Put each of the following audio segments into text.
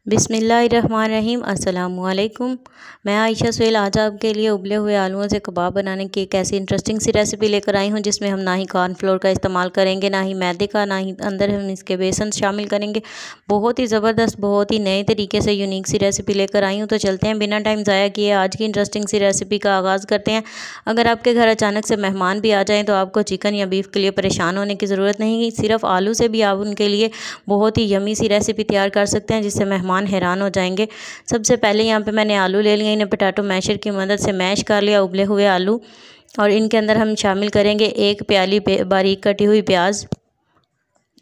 बिस्मिल्लाहिर्रहमानिर्रहीम। अस्सलामुअलैकुम। मैं आयशा सुहेल आज आपके लिए उबले हुए आलूओं से कबाब बनाने की एक ऐसी इंटरेस्टिंग सी रेसिपी लेकर आई हूं जिसमें हम ना ही कॉर्नफ्लोर का इस्तेमाल करेंगे, ना ही मैदे का, ना ही अंदर हम इसके बेसन शामिल करेंगे। बहुत ही ज़बरदस्त, बहुत ही नए तरीके से यूनिक सी रेसिपी लेकर आई हूँ। तो चलते हैं बिना टाइम ज़ाया किए आज की इंटरेस्टिंग सी रेसिपी का आगाज़ करते हैं। अगर आपके घर अचानक से मेहमान भी आ जाएँ तो आपको चिकन या बीफ के लिए परेशान होने की ज़रूरत नहीं। सिर्फ आलू से भी आप उनके लिए बहुत ही यमी सी रेसिपी तैयार कर सकते हैं जिससे मेहमान हैरान हो जाएंगे। सबसे पहले यहाँ पे मैंने आलू ले लिए, इन्हें पोटैटो मैशर की मदद से मैश कर लिया, उबले हुए आलू। और इनके अंदर हम शामिल करेंगे 1 प्याली बारीक कटी हुई प्याज,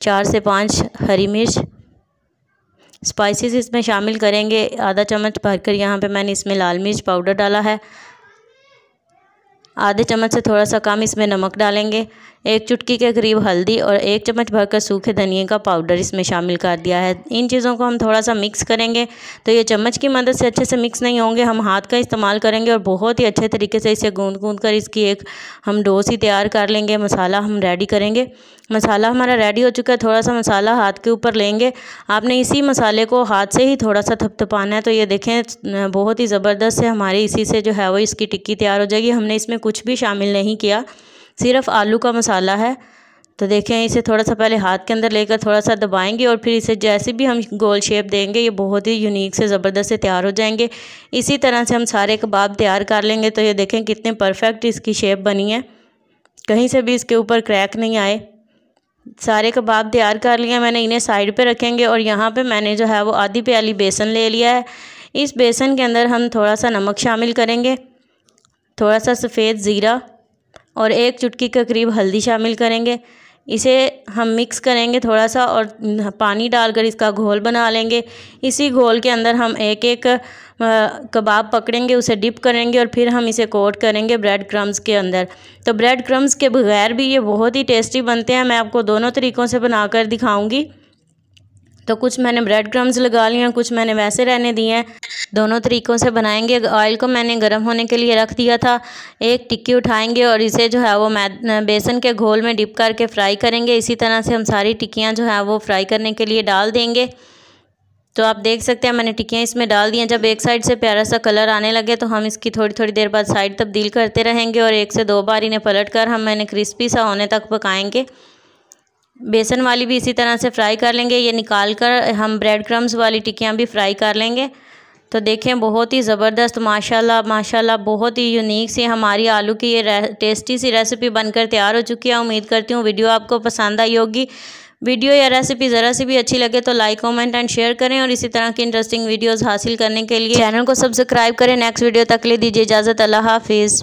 4 से 5 हरी मिर्च। स्पाइसेस इसमें शामिल करेंगे आधा चम्मच भरकर, यहाँ पे मैंने इसमें लाल मिर्च पाउडर डाला है। आधे चम्मच से थोड़ा सा कम इसमें नमक डालेंगे। 1 चुटकी के करीब हल्दी और 1 चम्मच भरकर सूखे धनिए का पाउडर इसमें शामिल कर दिया है। इन चीज़ों को हम थोड़ा सा मिक्स करेंगे। तो ये चम्मच की मदद से अच्छे से मिक्स नहीं होंगे, हम हाथ का इस्तेमाल करेंगे और बहुत ही अच्छे तरीके से इसे गूंद कर इसकी एक हम डो सी तैयार कर लेंगे। मसाला हम रेडी करेंगे। मसाला हमारा रेडी हो चुका है। थोड़ा सा मसाला हाथ के ऊपर लेंगे, आपने इसी मसाले को हाथ से ही थोड़ा सा थपथपाना है। तो ये देखें बहुत ही ज़बरदस्त से हमारी इसी से जो है वो इसकी टिक्की तैयार हो जाएगी। हमने इसमें कुछ भी शामिल नहीं किया, सिर्फ आलू का मसाला है। तो देखें इसे थोड़ा सा पहले हाथ के अंदर लेकर थोड़ा सा दबाएंगे और फिर इसे जैसे भी हम गोल शेप देंगे ये बहुत ही यूनिक से ज़बरदस्त से तैयार हो जाएंगे। इसी तरह से हम सारे कबाब तैयार कर लेंगे। तो ये देखें कितने परफेक्ट इसकी शेप बनी है, कहीं से भी इसके ऊपर क्रैक नहीं आए। सारे कबाब तैयार कर लिए मैंने, इन्हें साइड पे रखेंगे। और यहाँ पे मैंने जो है वो आधी प्याली बेसन ले लिया है। इस बेसन के अंदर हम थोड़ा सा नमक शामिल करेंगे, थोड़ा सा सफ़ेद ज़ीरा और 1 चुटकी के करीब हल्दी शामिल करेंगे। इसे हम मिक्स करेंगे थोड़ा सा और पानी डालकर इसका घोल बना लेंगे। इसी घोल के अंदर हम एक एक कबाब पकड़ेंगे, उसे डिप करेंगे और फिर हम इसे कोट करेंगे ब्रेड क्रम्स के अंदर। तो ब्रेड क्रम्स के बगैर भी ये बहुत ही टेस्टी बनते हैं। मैं आपको दोनों तरीक़ों से बनाकर दिखाऊंगी। तो कुछ मैंने ब्रेड क्रम्स लगा लिए हैं, कुछ मैंने वैसे रहने दिए हैं। दोनों तरीक़ों से बनाएंगे। ऑयल को मैंने गर्म होने के लिए रख दिया था। एक टिक्की उठाएंगे और इसे जो है वो बेसन के घोल में डिप करके फ्राई करेंगे। इसी तरह से हम सारी टिक्कियाँ जो है वो फ्राई करने के लिए डाल देंगे। तो आप देख सकते हैं मैंने टिक्कियाँ इसमें डाल दी हैं। जब एक साइड से प्यारा सा कलर आने लगे तो हम इसकी थोड़ी थोड़ी देर बाद साइड तब्दील करते रहेंगे और 1 से 2 बार इन्हें पलट कर मैंने क्रिस्पी सा होने तक पकाएंगे। बेसन वाली भी इसी तरह से फ्राई कर लेंगे। ये निकाल कर हम ब्रेड क्रम्स वाली टिक्कियाँ भी फ्राई कर लेंगे। तो देखें बहुत ही ज़बरदस्त, माशाल्लाह माशाल्लाह, बहुत ही यूनिक सी हमारी आलू की ये टेस्टी सी रेसिपी बनकर तैयार हो चुकी है। उम्मीद करती हूँ वीडियो आपको पसंद आई होगी। वीडियो या रेसिपी ज़रा सी भी अच्छी लगे तो लाइक, कमेंट एंड शेयर करें और इसी तरह की इंटरेस्टिंग वीडियोज़ हासिल करने के लिए चैनल को सब्सक्राइब करें। नेक्स्ट वीडियो तक ले दीजिए इजाज़त। अल्लाह हाफिज़।